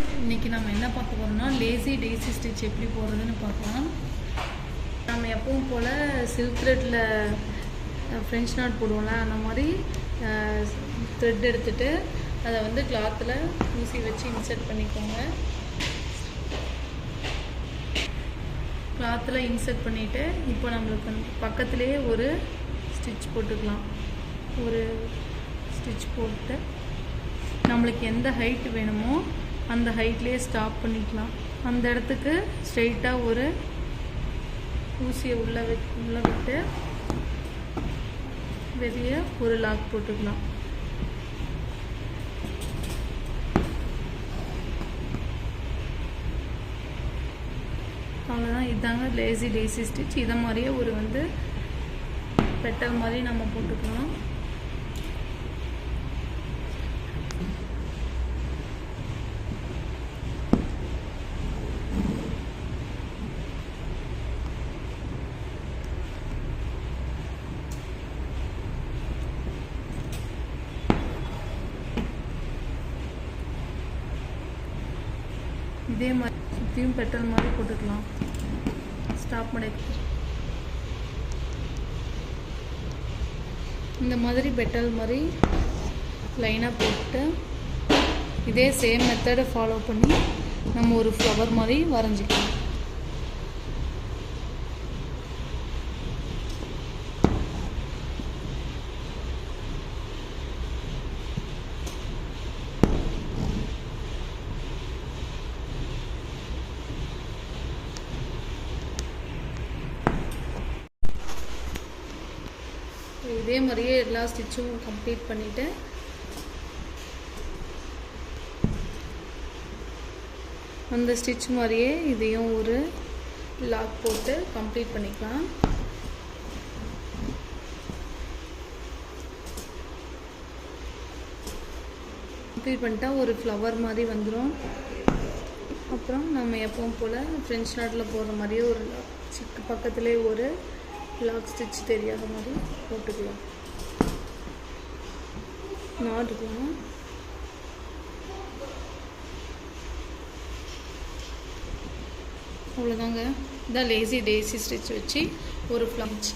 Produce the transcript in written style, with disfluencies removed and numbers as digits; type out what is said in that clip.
இன்றைக்கி நம்ம என்ன பார்க்க போகிறோம்னா லேசி டெய்ஸி ஸ்டிச் எப்படி போடுறதுன்னு பார்க்கலாம். நம்ம எப்பவும் போல் சில்க் த்ரெட்டில் ஃப்ரெஞ்ச் நாட் போடுவோம்ல, அந்த மாதிரி த்ரெட் எடுத்துகிட்டு அதை வந்து கிளாத்தில் ஊசி வச்சு இன்சர்ட் பண்ணிக்கோங்க. கிளாத்தில் இன்சர்ட் பண்ணிவிட்டு இப்போ நம்மளுக்கு பக்கத்துலேயே ஒரு ஸ்டிச் போட்டுக்கலாம். ஒரு ஸ்டிச் போட்டு நம்மளுக்கு எந்த ஹைட் வேணுமோ அந்த ஹைட்லேயே ஸ்டாப் பண்ணிக்கலாம். அந்த இடத்துக்கு ஸ்ட்ரெயிட்டாக ஒரு ஊசியை உள்ளே விட்டு வெளியே ஒரு லாக் போட்டுக்கலாம். அவ்வளோதான். இதாங்க லேசி டெய்ஸி ஸ்டிச். இதை மாதிரியே ஒரு வந்து பெட்டல் மாதிரி நம்ம போட்டுக்கலாம். இதே மாதிரி சுற்றியும் பெட்டல் மாதிரி போட்டுக்கலாம். ஸ்டாப் பண்ணி இந்த மாதிரி பெட்டல் மாதிரி லைனாக போட்டு இதே சேம் மெத்தடை ஃபாலோ பண்ணி நம்ம ஒரு ஃப்ளவர் மாதிரி வரைஞ்சிக்கலாம். இதே மாதிரியே எல்லா ஸ்டிச்சும் கம்ப்ளீட் பண்ணிவிட்டு அந்த ஸ்டிச் மாதிரியே இதையும் ஒரு லாக் போட்டு கம்ப்ளீட் பண்ணிக்கலாம். கம்ப்ளீட் பண்ணிட்டா ஒரு ஃப்ளவர் மாதிரி வந்துடும். அப்புறம் நம்ம எப்பவும் போல் ஃப்ரெஞ்ச் நாட்டில் போடுற மாதிரியே ஒரு பக்கத்துலேயே ஒரு லாக் ஸ்டிச் தெரியாத மாதிரி போட்டுக்கலாம். நாட்டுக்கலாம். அவ்வளோதாங்க. இதான் லேசி டெய்ஸி ஸ்டிச் வச்சு ஒரு ஃப்ளம்ச்.